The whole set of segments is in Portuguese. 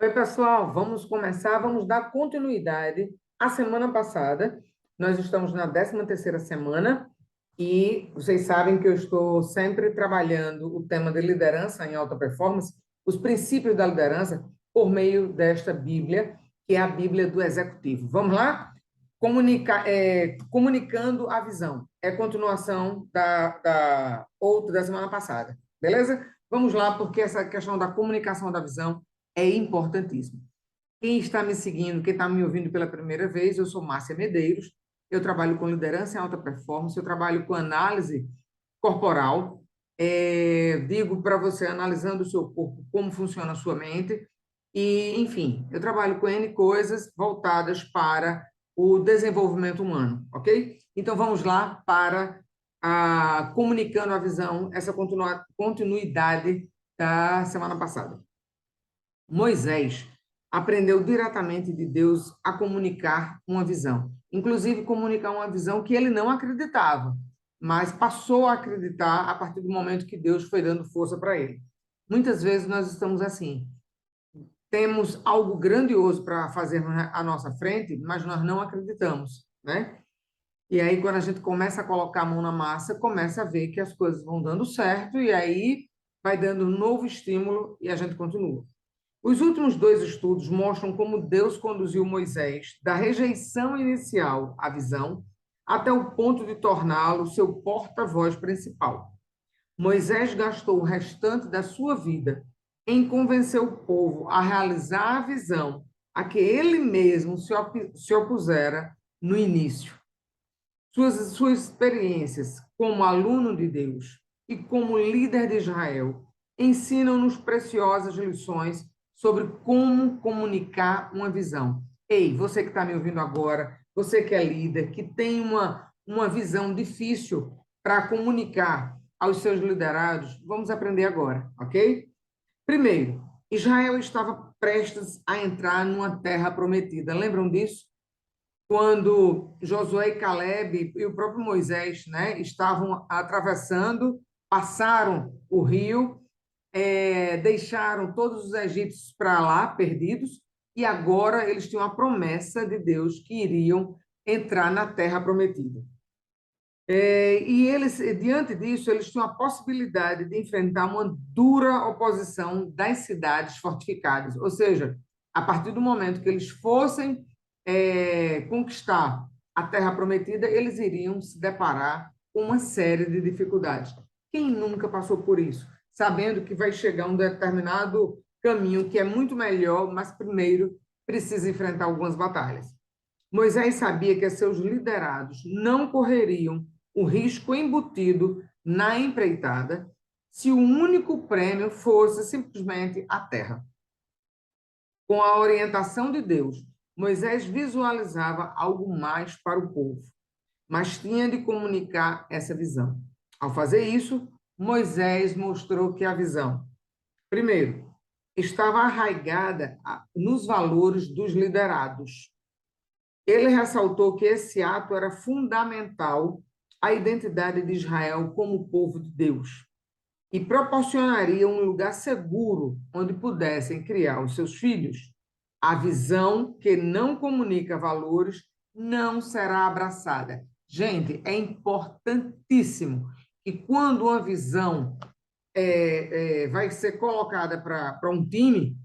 Oi, pessoal, vamos começar, vamos dar continuidade à semana passada. Nós estamos na 13ª semana e vocês sabem que eu estou sempre trabalhando o tema de liderança em alta performance, os princípios da liderança, por meio desta Bíblia, que é a Bíblia do Executivo. Vamos lá? Comunicando a visão. É continuação da outra da semana passada, beleza? Vamos lá, porque essa questão da comunicação da visão é importantíssimo. Quem está me seguindo, quem está me ouvindo pela primeira vez, eu sou Márcia Medeiros, eu trabalho com liderança em alta performance, eu trabalho com análise corporal, digo para você, analisando o seu corpo, como funciona a sua mente, e, enfim, eu trabalho com N coisas voltadas para o desenvolvimento humano, ok? Então, vamos lá para comunicando a visão, essa continuidade da semana passada. Moisés aprendeu diretamente de Deus a comunicar uma visão, inclusive comunicar uma visão que ele não acreditava, mas passou a acreditar a partir do momento que Deus foi dando força para ele. Muitas vezes nós estamos assim, temos algo grandioso para fazer à nossa frente, mas nós não acreditamos, né? E aí, quando a gente começa a colocar a mão na massa, começa a ver que as coisas vão dando certo, e aí vai dando um novo estímulo e a gente continua. Os últimos dois estudos mostram como Deus conduziu Moisés da rejeição inicial à visão até o ponto de torná-lo seu porta-voz principal. Moisés gastou o restante da sua vida em convencer o povo a realizar a visão a que ele mesmo se opusera no início. Suas experiências como aluno de Deus e como líder de Israel ensinam-nos preciosas lições sobre como comunicar uma visão. Ei, você que está me ouvindo agora, você que é líder, que tem uma visão difícil para comunicar aos seus liderados, vamos aprender agora, ok? Primeiro, Israel estava prestes a entrar numa terra prometida. Lembram disso? Quando Josué e Caleb e o próprio Moisés, né, estavam atravessando, passaram o rio, deixaram todos os egípcios para lá, perdidos, e agora eles tinham a promessa de Deus que iriam entrar na terra prometida. E eles, diante disso, eles tinham a possibilidade de enfrentar uma dura oposição das cidades fortificadas, ou seja, a partir do momento que eles fossem conquistar a terra prometida, eles iriam se deparar com uma série de dificuldades. Quem nunca passou por isso? Sabendo que vai chegar um determinado caminho que é muito melhor, mas primeiro precisa enfrentar algumas batalhas. Moisés sabia que seus liderados não correriam o risco embutido na empreitada se o único prêmio fosse simplesmente a terra. Com a orientação de Deus, Moisés visualizava algo mais para o povo, mas tinha de comunicar essa visão. Ao fazer isso, Moisés mostrou que a visão, primeiro, estava arraigada nos valores dos liderados. Ele ressaltou que esse ato era fundamental à identidade de Israel como povo de Deus e proporcionaria um lugar seguro onde pudessem criar os seus filhos. A visão que não comunica valores não será abraçada. Gente, é importantíssimo que quando uma visão vai ser colocada para um time,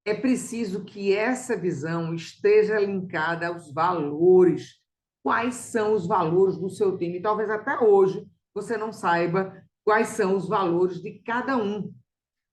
é preciso que essa visão esteja linkada aos valores. Quais são os valores do seu time? Talvez até hoje você não saiba quais são os valores de cada um.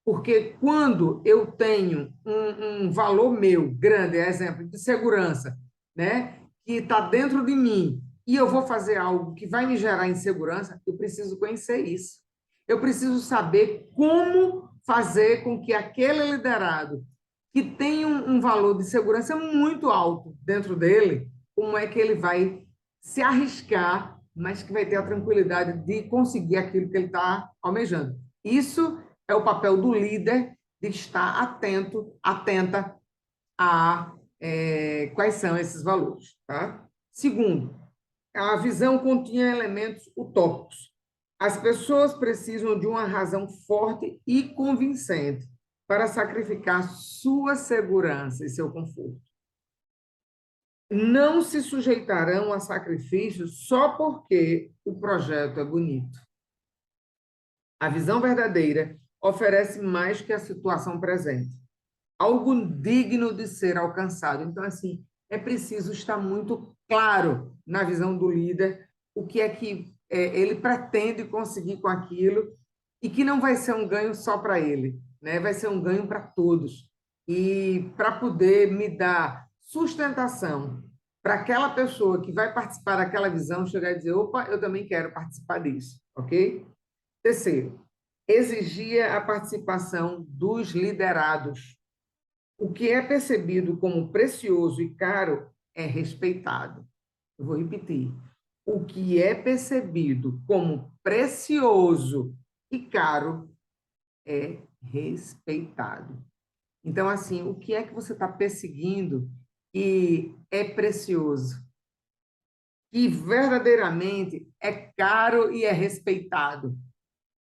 Porque quando eu tenho um valor meu grande, exemplo, de segurança, né, que está dentro de mim, e eu vou fazer algo que vai me gerar insegurança, eu preciso conhecer isso. Eu preciso saber como fazer com que aquele liderado que tem um valor de segurança muito alto dentro dele, como é que ele vai se arriscar, mas que vai ter a tranquilidade de conseguir aquilo que ele está almejando. Isso é o papel do líder de estar atento, atenta a quais são esses valores. Tá? Segundo, a visão continha elementos utópicos. As pessoas precisam de uma razão forte e convincente para sacrificar sua segurança e seu conforto. Não se sujeitarão a sacrifícios só porque o projeto é bonito. A visão verdadeira oferece mais que a situação presente, algo digno de ser alcançado. Então, assim, é preciso estar muito claro na visão do líder o que é que ele pretende conseguir com aquilo e que não vai ser um ganho só para ele, né? Vai ser um ganho para todos. E para poder me dar sustentação para aquela pessoa que vai participar daquela visão chegar e dizer, opa, eu também quero participar disso, ok? Terceiro, exigia a participação dos liderados. O que é percebido como precioso e caro é respeitado. Eu vou repetir. O que é percebido como precioso e caro é respeitado. Então, assim, o que é que você está perseguindo e é precioso? Que verdadeiramente é caro e é respeitado?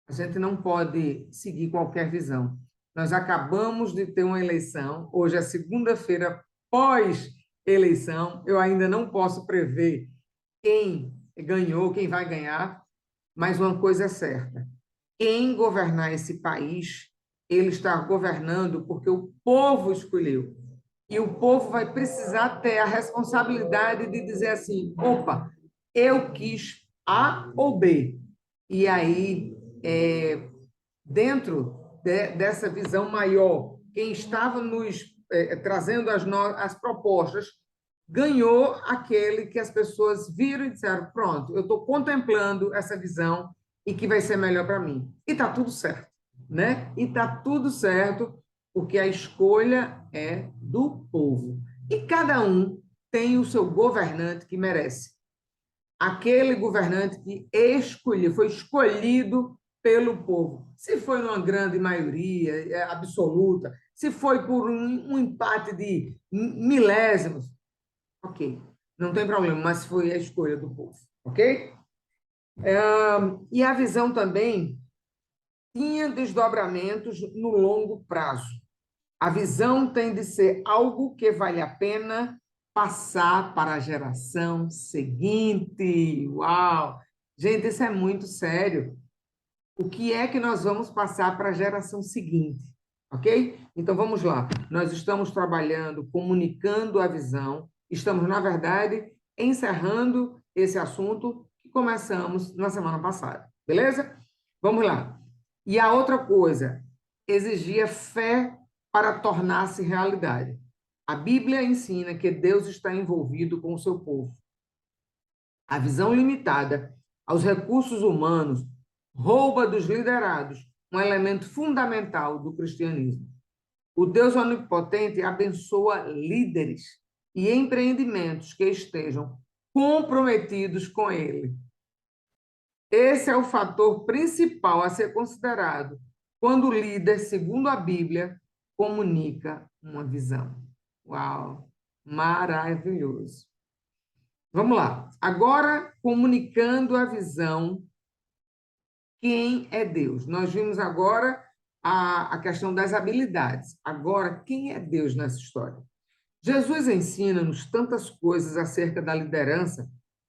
A gente não pode seguir qualquer visão. Nós acabamos de ter uma eleição, hoje é segunda-feira pós-eleição, eu ainda não posso prever quem ganhou, quem vai ganhar, mas uma coisa é certa: quem governar esse país, ele está governando porque o povo escolheu. E o povo vai precisar ter a responsabilidade de dizer assim: opa, eu quis A ou B. E aí, dentro dessa visão maior, quem estava nos trazendo as propostas ganhou aquele que as pessoas viram e disseram: pronto, eu estou contemplando essa visão e que vai ser melhor para mim. E está tudo certo, né? E está tudo certo, porque a escolha é do povo. E cada um tem o seu governante que merece. Aquele governante que escolheu, foi escolhido pelo povo. Se foi numa grande maioria absoluta, se foi por um empate de milésimos, ok, não tem problema, mas foi a escolha do povo, ok? E a visão também tinha desdobramentos no longo prazo. A visão tem de ser algo que vale a pena passar para a geração seguinte. Uau! Gente, isso é muito sério. O que é que nós vamos passar para a geração seguinte? Ok? Então vamos lá. Nós estamos trabalhando, comunicando a visão, estamos, na verdade, encerrando esse assunto que começamos na semana passada. Beleza? Vamos lá. E a outra coisa, exigia fé para tornar-se realidade. A Bíblia ensina que Deus está envolvido com o seu povo. A visão limitada aos recursos humanos rouba dos liderados um elemento fundamental do cristianismo. O Deus onipotente abençoa líderes e empreendimentos que estejam comprometidos com ele. Esse é o fator principal a ser considerado quando o líder, segundo a Bíblia, comunica uma visão. Uau! Maravilhoso! Vamos lá. Agora, comunicando a visão, quem é Deus? Nós vimos agora a questão das habilidades. Agora, quem é Deus nessa história? Jesus ensina-nos tantas coisas acerca da liderança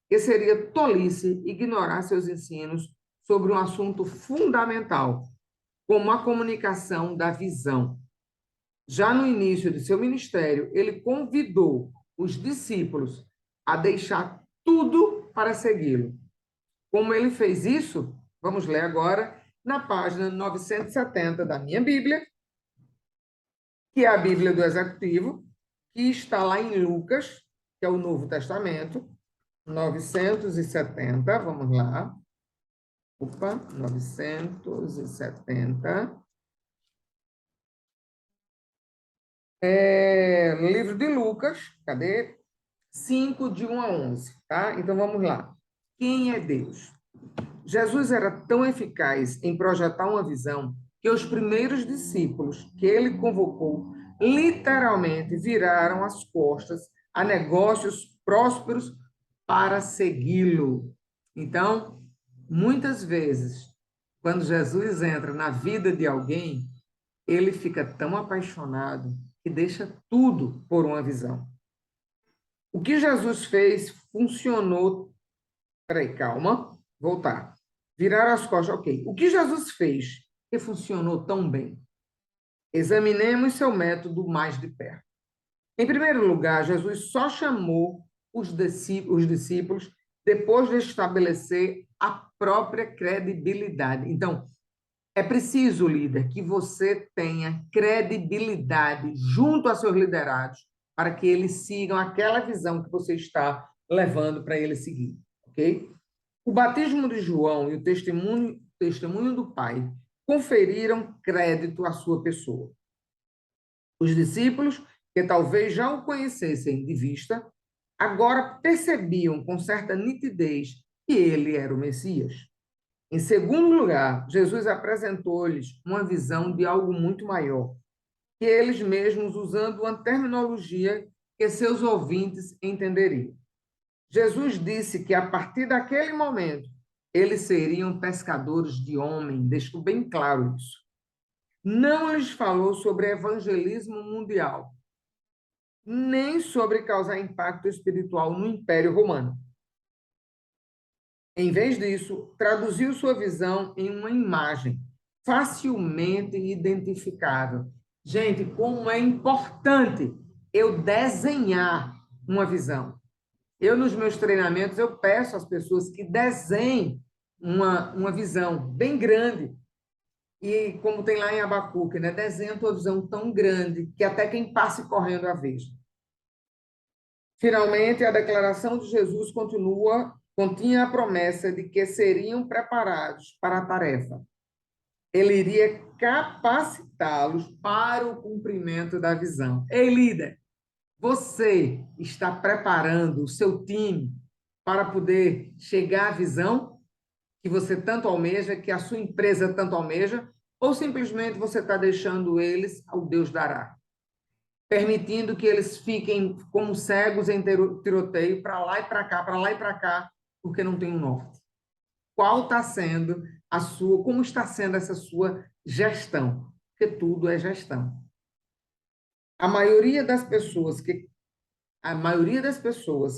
que seria tolice ignorar seus ensinos sobre um assunto fundamental, como a comunicação da visão. Já no início de seu ministério, ele convidou os discípulos a deixar tudo para segui-lo. Como ele fez isso? Vamos ler agora na página 970 da minha Bíblia, que é a Bíblia do Executivo, que está lá em Lucas, que é o Novo Testamento, 970, vamos lá. Opa, 970. Livro de Lucas, cadê? 5, de 1 a 11, tá? Então, vamos lá. Quem é Deus? Jesus era tão eficaz em projetar uma visão que os primeiros discípulos que ele convocou literalmente viraram as costas a negócios prósperos para segui-lo. Então, muitas vezes, quando Jesus entra na vida de alguém, ele fica tão apaixonado que deixa tudo por uma visão. O que Jesus fez funcionou. Peraí, calma. Voltar. Virar as costas, ok. O que Jesus fez que funcionou tão bem? Examinemos seu método mais de perto. Em primeiro lugar, Jesus só chamou os discípulos depois de estabelecer a própria credibilidade. Então, é preciso, líder, que você tenha credibilidade junto a seus liderados para que eles sigam aquela visão que você está levando para eles seguir, ok? O batismo de João e o testemunho do Pai conferiram crédito à sua pessoa. Os discípulos, que talvez já o conhecessem de vista, agora percebiam com certa nitidez que ele era o Messias. Em segundo lugar, Jesus apresentou-lhes uma visão de algo muito maior, que eles mesmos, usando uma terminologia que seus ouvintes entenderiam. Jesus disse que, a partir daquele momento, eles seriam pescadores de homens, deixou bem claro isso. Não lhes falou sobre evangelismo mundial, nem sobre causar impacto espiritual no Império Romano. Em vez disso, traduziu sua visão em uma imagem facilmente identificável. Gente, como é importante eu desenhar uma visão. Eu, nos meus treinamentos, eu peço às pessoas que desenhem uma visão bem grande. E como tem lá em Abacuque, né? Desenha a tua visão tão grande que até quem passe correndo a veja. Finalmente, a declaração de Jesus continha a promessa de que seriam preparados para a tarefa. Ele iria capacitá-los para o cumprimento da visão. Ei, líder, você está preparando o seu time para poder chegar à visão que você tanto almeja, que a sua empresa tanto almeja, ou simplesmente você está deixando eles ao Deus dará? Permitindo que eles fiquem como cegos em tiroteio, para lá e para cá, porque não tem um norte. Qual está sendo como está sendo essa sua gestão? Porque tudo é gestão. A maioria das pessoas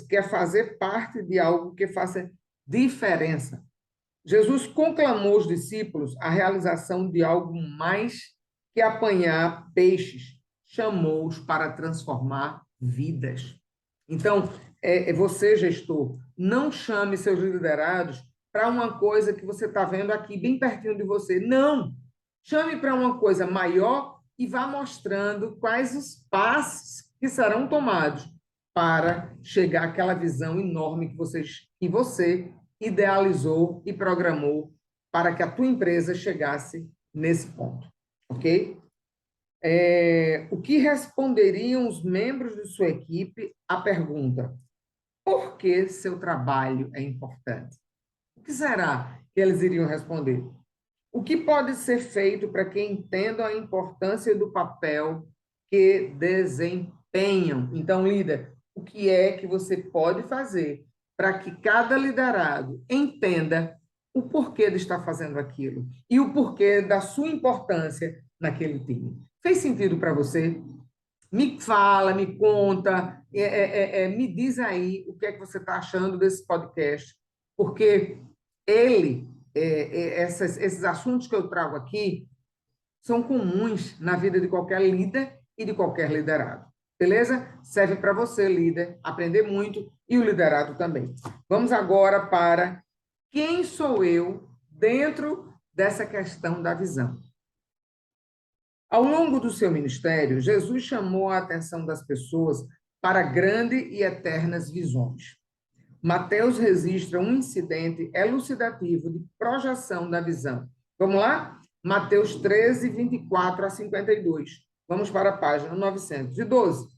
quer fazer parte de algo que faça diferença. Jesus conclamou os discípulos à realização de algo mais que apanhar peixes. Chamou-os para transformar vidas. Então, você, gestor, não chame seus liderados para uma coisa que você está vendo aqui, bem pertinho de você. Não! Chame para uma coisa maior e vá mostrando quais os passos que serão tomados para chegar àquela visão enorme que você idealizou e programou para que a tua empresa chegasse nesse ponto, ok? O que responderiam os membros de sua equipe à pergunta: por que seu trabalho é importante? O que será que eles iriam responder? O que pode ser feito para que entendam a importância do papel que desempenham? Então, líder, o que é que você pode fazer para que cada liderado entenda o porquê de estar fazendo aquilo e o porquê da sua importância naquele time? Fez sentido para você? Me fala, me conta, me diz aí o que é que você está achando desse podcast, porque esses assuntos que eu trago aqui são comuns na vida de qualquer líder e de qualquer liderado. Beleza? Serve para você, líder, aprender muito e o liderado também. Vamos agora para quem sou eu dentro dessa questão da visão. Ao longo do seu ministério, Jesus chamou a atenção das pessoas para grandes e eternas visões. Mateus registra um incidente elucidativo de projeção da visão. Vamos lá? Mateus 13, 24 a 52. Vamos para a página 912.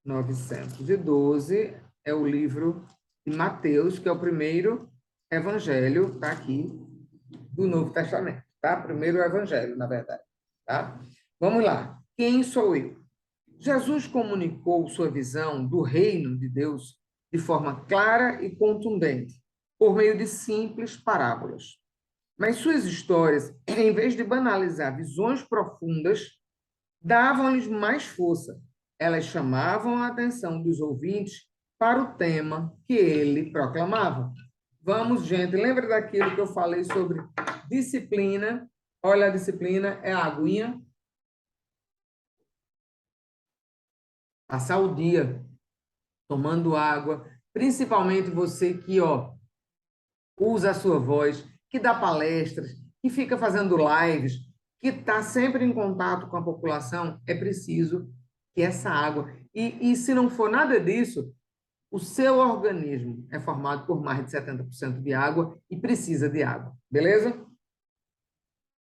912 é o livro de Mateus, que é o primeiro evangelho, está aqui, do Novo Testamento, tá? Primeiro evangelho, na verdade, tá? Vamos lá. Quem sou eu? Jesus comunicou sua visão do reino de Deus de forma clara e contundente, por meio de simples parábolas. Mas suas histórias, em vez de banalizar visões profundas, davam-lhes mais força. Elas chamavam a atenção dos ouvintes para o tema que ele proclamava. Vamos, gente, lembra daquilo que eu falei sobre disciplina? Olha, a disciplina é a aguinha. Passar o dia tomando água, principalmente você que, usa a sua voz, que dá palestras, que fica fazendo lives, que está sempre em contato com a população, é preciso que essa água. E se não for nada disso, o seu organismo é formado por mais de 70% de água e precisa de água, beleza?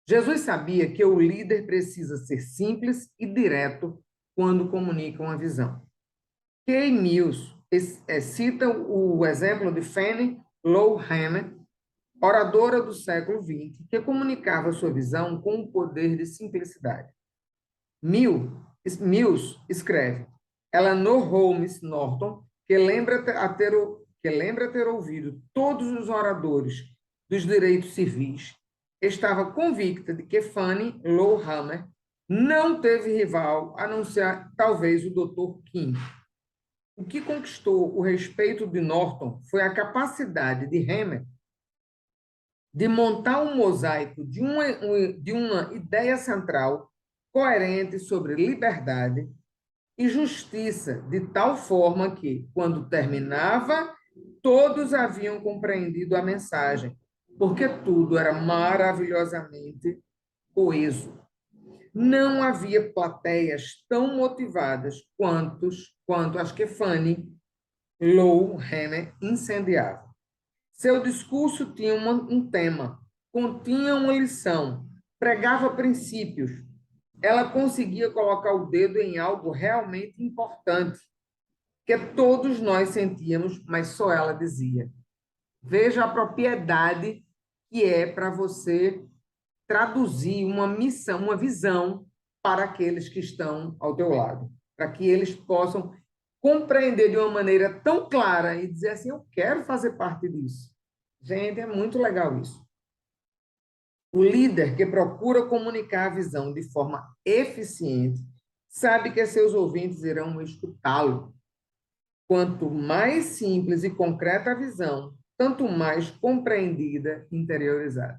Jesus sabia que o líder precisa ser simples e direto quando comunica uma visão. Kay Mills cita o exemplo de Fannie Lou Hamer, oradora do século XX, que comunicava sua visão com um poder de simplicidade. Mills escreve: Eleanor Holmes Norton, que lembra ter ouvido todos os oradores dos direitos civis, estava convicta de que Fannie Lou Hamer não teve rival a não ser talvez o Dr. King. O que conquistou o respeito de Norton foi a capacidade de Hamer de montar um mosaico de uma ideia central coerente sobre liberdade e justiça, de tal forma que, quando terminava, todos haviam compreendido a mensagem, porque tudo era maravilhosamente coeso. Não havia plateias tão motivadas quanto as que Fannie Lou Hamer incendiava. Seu discurso tinha um tema, continha uma lição, pregava princípios. Ela conseguia colocar o dedo em algo realmente importante, que todos nós sentíamos, mas só ela dizia. Veja a propriedade que é para você traduzir uma missão, uma visão para aqueles que estão ao teu lado, para que eles possam compreender de uma maneira tão clara e dizer assim, eu quero fazer parte disso. Gente, é muito legal isso. O líder que procura comunicar a visão de forma eficiente sabe que seus ouvintes irão escutá-lo. Quanto mais simples e concreta a visão, tanto mais compreendida e interiorizada.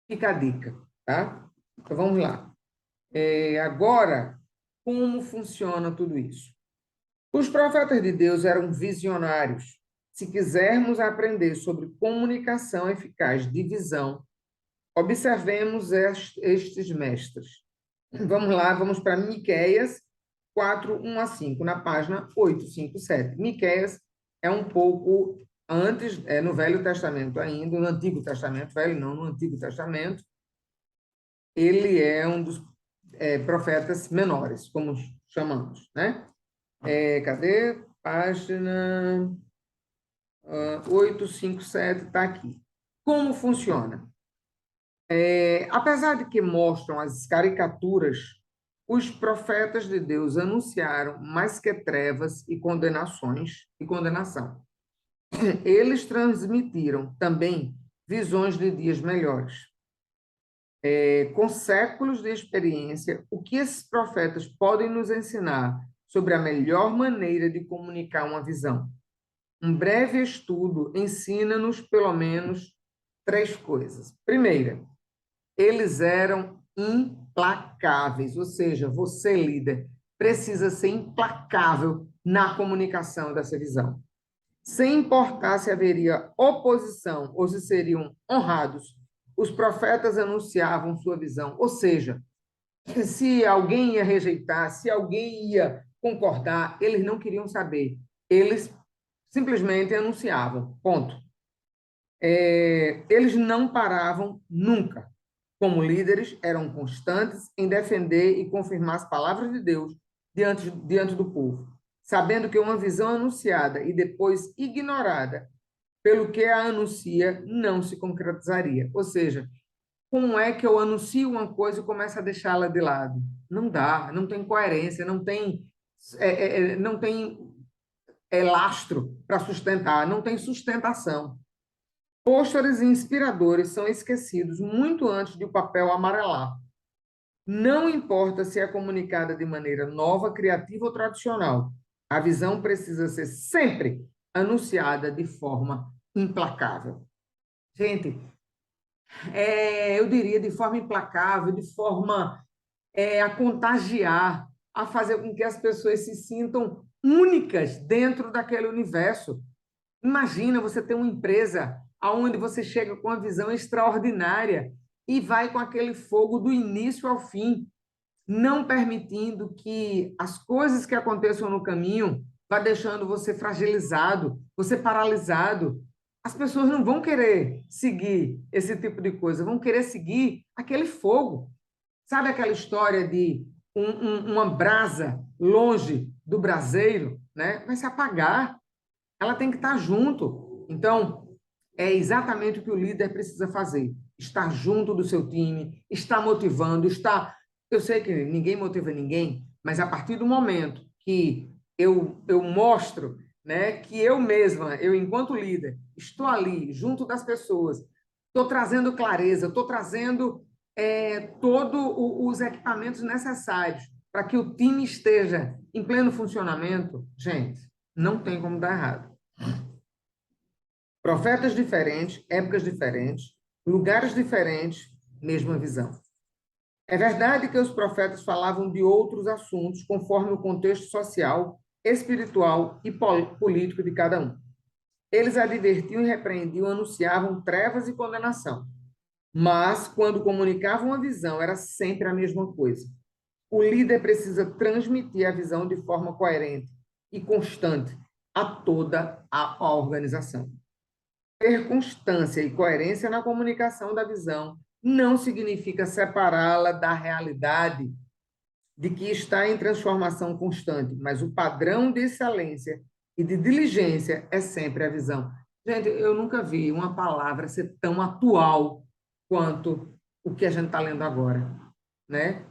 Fica a dica, tá? Então, vamos lá. Agora, como funciona tudo isso? Os profetas de Deus eram visionários. Se quisermos aprender sobre comunicação eficaz de visão, observemos estes mestres. Vamos lá, vamos para Miqueias 4, 1 a 5, na página 857. Miqueias é um pouco antes, no Velho Testamento ainda, no Antigo Testamento, velho não, no Antigo Testamento, ele é um dos profetas menores, como chamamos, né? Cadê? Página 857, está aqui. Como funciona? Apesar de que mostram as caricaturas, os profetas de Deus anunciaram mais que trevas e condenações e condenação. Eles transmitiram também visões de dias melhores. Com séculos de experiência, o que esses profetas podem nos ensinar sobre a melhor maneira de comunicar uma visão? Um breve estudo ensina-nos pelo menos 3 coisas. Primeira, eles eram implacáveis, ou seja, você, líder, precisa ser implacável na comunicação dessa visão. Sem importar se haveria oposição ou se seriam honrados, os profetas anunciavam sua visão, ou seja, se alguém ia rejeitar, se alguém ia concordar, eles não queriam saber, eles simplesmente anunciavam, ponto. Eles não paravam nunca. Como líderes, eram constantes em defender e confirmar as palavras de Deus diante do povo, sabendo que uma visão anunciada e depois ignorada pelo que a anuncia não se concretizaria. Ou seja, como é que eu anuncio uma coisa e começo a deixá-la de lado? Não dá, não tem coerência, não tem lastro para sustentar, não tem sustentação. Pôsteres inspiradores são esquecidos muito antes de o papel amarelar. Não importa se é comunicada de maneira nova, criativa ou tradicional, a visão precisa ser sempre anunciada de forma implacável. Gente, eu diria de forma implacável, de forma a contagiar, a fazer com que as pessoas se sintam únicas dentro daquele universo. Imagina você ter uma empresa onde você chega com uma visão extraordinária e vai com aquele fogo do início ao fim, não permitindo que as coisas que aconteçam no caminho vá deixando você fragilizado, você paralisado. As pessoas não vão querer seguir esse tipo de coisa, vão querer seguir aquele fogo. Sabe aquela história de uma brasa longe do braseiro, né? Vai se apagar, ela tem que estar junto. Então, é exatamente o que o líder precisa fazer: estar junto do seu time, estar motivando, estar. Eu sei que ninguém motiva ninguém, mas a partir do momento que eu mostro, né, que eu mesma, eu enquanto líder, estou ali junto das pessoas, estou trazendo clareza, estou trazendo todos os equipamentos necessários para que o time esteja em pleno funcionamento, gente, não tem como dar errado. Profetas diferentes, épocas diferentes, lugares diferentes, mesma visão. É verdade que os profetas falavam de outros assuntos conforme o contexto social, espiritual e político de cada um. Eles advertiam e repreendiam, anunciavam trevas e condenação. Mas, quando comunicavam a visão, era sempre a mesma coisa. O líder precisa transmitir a visão de forma coerente e constante a toda a organização. Ter constância e coerência na comunicação da visão não significa separá-la da realidade de que está em transformação constante, mas o padrão de excelência e de diligência é sempre a visão. Gente, eu nunca vi uma palavra ser tão atual quanto o que a gente está lendo agora, né?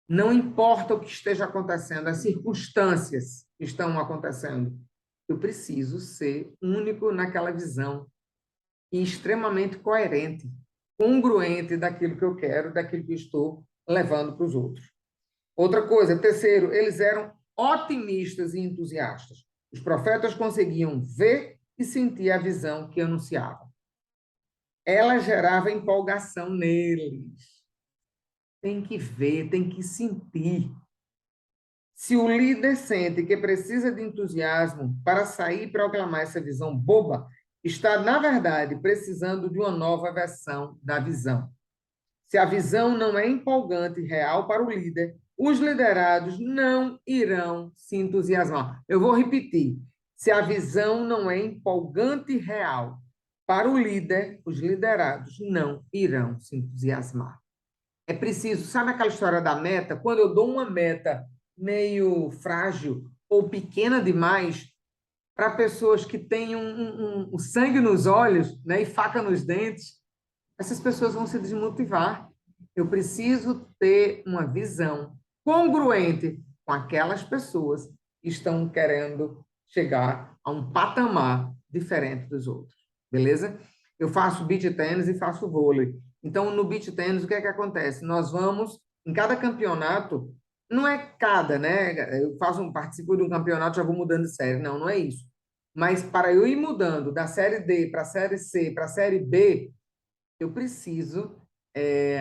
Não importa o que esteja acontecendo, as circunstâncias que estão acontecendo, eu preciso ser único naquela visão e extremamente coerente, congruente daquilo que eu quero, daquilo que estou levando para os outros. Outra coisa, terceiro, eles eram otimistas e entusiastas. Os profetas conseguiam ver e sentir a visão que anunciavam. Ela gerava empolgação neles. Tem que ver, tem que sentir. Se o líder sente que precisa de entusiasmo para sair e proclamar essa visão boba, está, na verdade, precisando de uma nova versão da visão. Se a visão não é empolgante e real para o líder, os liderados não irão se entusiasmar. Eu vou repetir. Se a visão não é empolgante e real para o líder, os liderados não irão se entusiasmar. É preciso, sabe aquela história da meta? Quando eu dou uma meta meio frágil ou pequena demais, para pessoas que têm um sangue nos olhos, né, e faca nos dentes, essas pessoas vão se desmotivar. Eu preciso ter uma visão congruente com aquelas pessoas que estão querendo chegar a um patamar diferente dos outros. Beleza? Eu faço beach tênis e faço vôlei. Então, no beach tênis, o que é que acontece? Nós vamos, em cada campeonato, não é cada, né? Eu participo de um campeonato, já vou mudando de série. Não, não é isso. Mas para eu ir mudando da série D para a série C para a série B, eu preciso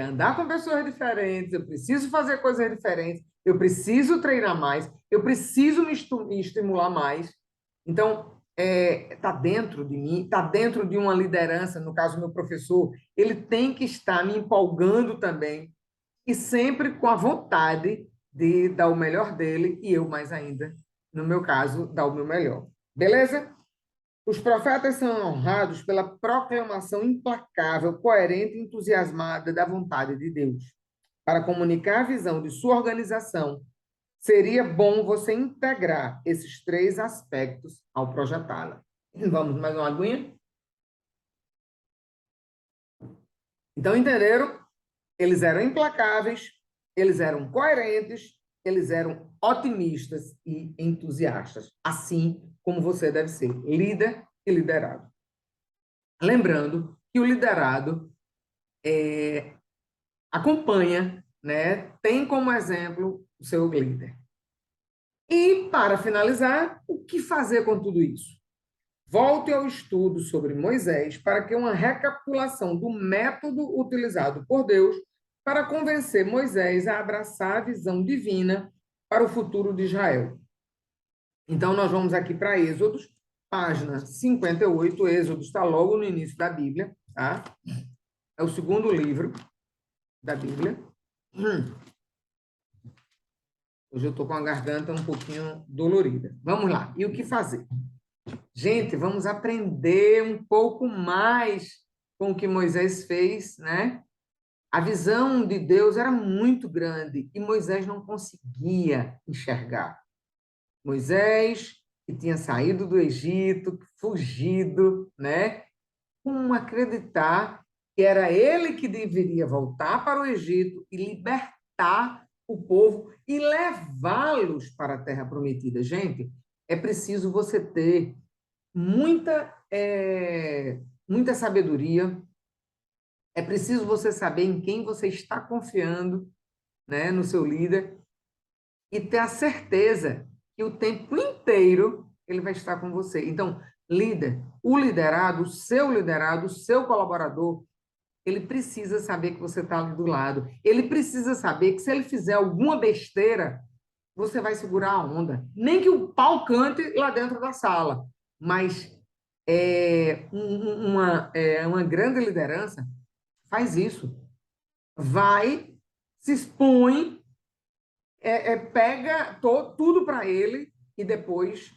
andar com pessoas diferentes, eu preciso fazer coisas diferentes, eu preciso treinar mais, eu preciso me estimular mais. Então, está dentro de mim, está dentro de uma liderança, no caso, meu professor, ele tem que estar me empolgando também, e sempre com a vontade de dar o melhor dele, e eu mais ainda, no meu caso, dar o meu melhor. Beleza? Os profetas são honrados pela proclamação implacável, coerente e entusiasmada da vontade de Deus. Para comunicar a visão de sua organização, seria bom você integrar esses três aspectos ao projetá-la. Vamos mais uma aguinha? Então, entenderam? Eles eram implacáveis, eles eram coerentes, eles eram otimistas e entusiastas, assim como você deve ser, líder e liderado. Lembrando que o liderado acompanha, né, tem como exemplo o seu líder. E, para finalizar, o que fazer com tudo isso? Volte ao estudo sobre Moisés para que uma recapitulação do método utilizado por Deus para convencer Moisés a abraçar a visão divina para o futuro de Israel. Então, nós vamos aqui para Êxodos, página 58. Êxodo está logo no início da Bíblia, tá? É o segundo livro da Bíblia. Hoje eu estou com a garganta um pouquinho dolorida. Vamos lá. E o que fazer? Gente, vamos aprender um pouco mais com o que Moisés fez, né? A visão de Deus era muito grande e Moisés não conseguia enxergar. Moisés, que tinha saído do Egito, fugido, né? Como acreditar que era ele que deveria voltar para o Egito e libertar o povo e levá-los para a Terra Prometida. Gente, é preciso você ter muita sabedoria, é preciso você saber em quem você está confiando, né, no seu líder, e ter a certeza que o tempo inteiro ele vai estar com você. Então, líder, o liderado, o seu colaborador, ele precisa saber que você está ali do lado. Ele precisa saber que se ele fizer alguma besteira, você vai segurar a onda. Nem que o pau cante lá dentro da sala, mas uma grande liderança faz isso. Vai, se expõe, pega tudo para ele e depois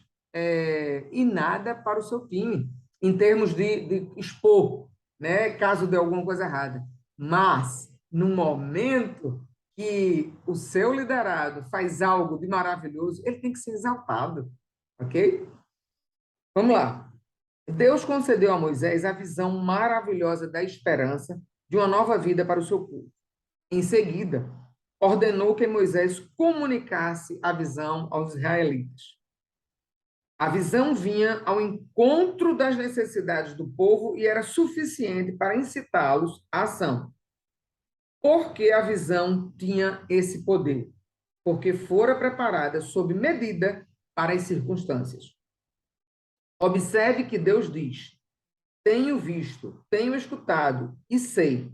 e nada para o seu time, em termos de expor, né, caso dê alguma coisa errada. Mas, no momento que o seu liderado faz algo de maravilhoso, ele tem que ser exaltado, ok? Vamos lá. Deus concedeu a Moisés a visão maravilhosa da esperança de uma nova vida para o seu povo. Em seguida, ordenou que Moisés comunicasse a visão aos israelitas. A visão vinha ao encontro das necessidades do povo e era suficiente para incitá-los à ação. Porque a visão tinha esse poder? Porque fora preparada sob medida para as circunstâncias. Observe que Deus diz: tenho visto, tenho escutado e sei.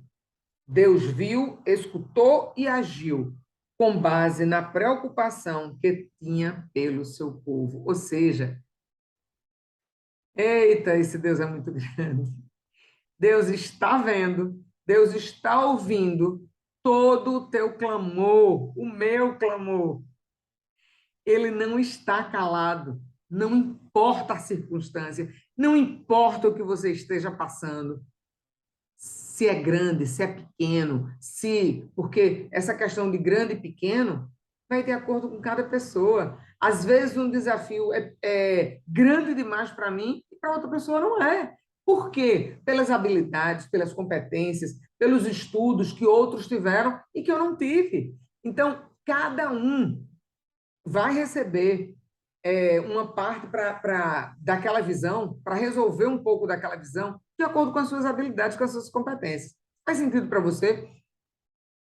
Deus viu, escutou e agiu com base na preocupação que tinha pelo seu povo. Ou seja, eita, esse Deus é muito grande. Deus está vendo, Deus está ouvindo todo o teu clamor, o meu clamor. Ele não está calado, não importa a circunstância, não importa o que você esteja passando, se é grande, se é pequeno, porque essa questão de grande e pequeno vai de acordo com cada pessoa. Às vezes um desafio é grande demais para mim e para outra pessoa não é. Por quê? Pelas habilidades, pelas competências, pelos estudos que outros tiveram e que eu não tive. Então, cada um vai receber uma parte daquela visão, para resolver um pouco daquela visão, de acordo com as suas habilidades, com as suas competências. Faz sentido para você?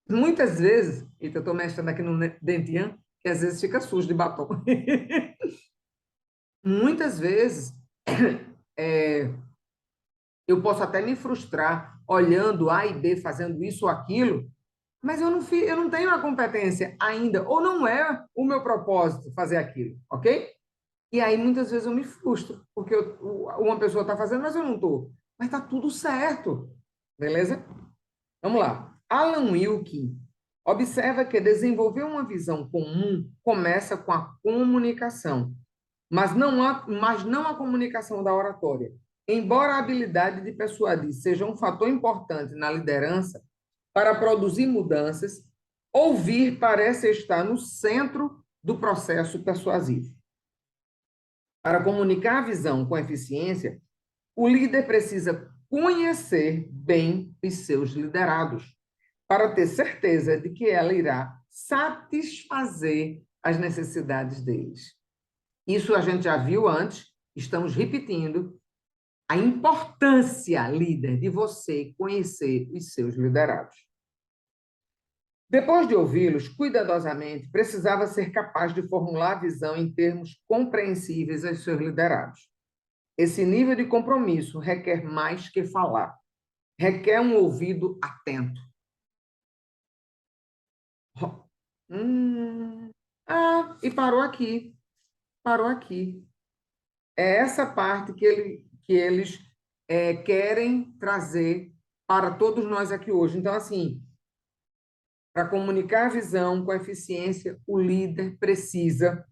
Muitas vezes, e eu estou mexendo aqui no dentian, que às vezes fica sujo de batom. Muitas vezes, eu posso até me frustrar olhando A e B fazendo isso ou aquilo, mas eu não tenho a competência ainda, ou não é o meu propósito fazer aquilo, ok? E aí, muitas vezes, eu me frustro, porque uma pessoa está fazendo, mas eu não estou. Mas está tudo certo, beleza? Vamos lá. Alan Wilkie observa que desenvolver uma visão comum começa com a comunicação, mas não a comunicação da oratória. Embora a habilidade de persuadir seja um fator importante na liderança para produzir mudanças, ouvir parece estar no centro do processo persuasivo. Para comunicar a visão com eficiência, o líder precisa conhecer bem os seus liderados, para ter certeza de que ela irá satisfazer as necessidades deles. Isso a gente já viu antes, estamos repetindo a importância, líder, de você conhecer os seus liderados. Depois de ouvi-los cuidadosamente, precisava ser capaz de formular a visão em termos compreensíveis aos seus liderados. Esse nível de compromisso requer mais que falar, requer um ouvido atento. E parou aqui, parou aqui. É essa parte que eles querem trazer para todos nós aqui hoje. Então, assim, para comunicar a visão com eficiência, o líder precisa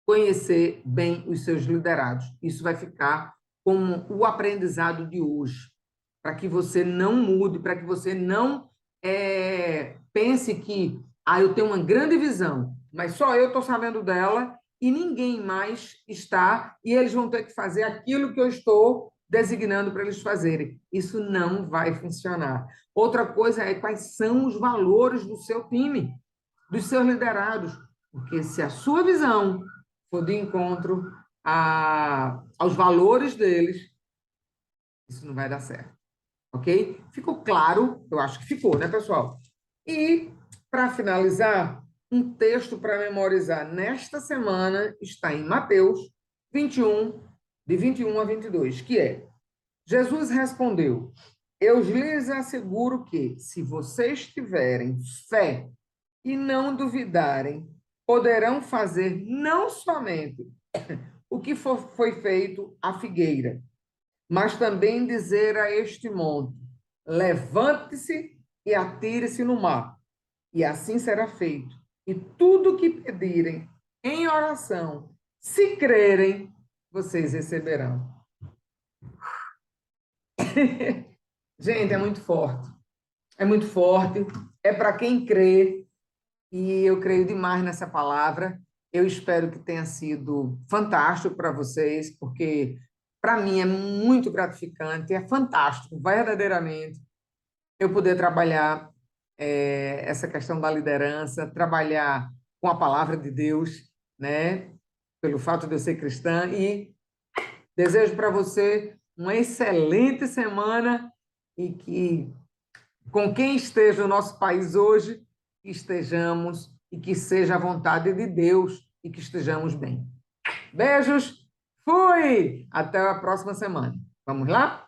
conhecer bem os seus liderados. Isso vai ficar como o aprendizado de hoje, para que você não mude, para que você não pense que eu tenho uma grande visão, mas só eu estou sabendo dela e ninguém mais está, e eles vão ter que fazer aquilo que eu estou designando para eles fazerem. Isso não vai funcionar. Outra coisa é quais são os valores do seu time, dos seus liderados, porque se a sua visão for de encontro aos valores deles, isso não vai dar certo, ok? Ficou claro? Eu acho que ficou, né, pessoal? E, para finalizar, um texto para memorizar nesta semana está em Mateus 21, de 21 a 22, que é: Jesus respondeu: eu lhes asseguro que, se vocês tiverem fé e não duvidarem, poderão fazer não somente o que foi feito à figueira, mas também dizer a este monte: levante-se e atire-se no mar, e assim será feito. E tudo o que pedirem em oração, se crerem, vocês receberão. Gente, é muito forte. É muito forte. É para quem crê, e eu creio demais nessa palavra. Eu espero que tenha sido fantástico para vocês, porque para mim é muito gratificante, é fantástico, verdadeiramente, eu poder trabalhar essa questão da liderança, trabalhar com a palavra de Deus, né? Pelo fato de eu ser cristã, e desejo para você uma excelente semana e que, com quem esteja no nosso país hoje, estejamos e que seja a vontade de Deus e que estejamos bem. Beijos, fui! Até a próxima semana. Vamos lá?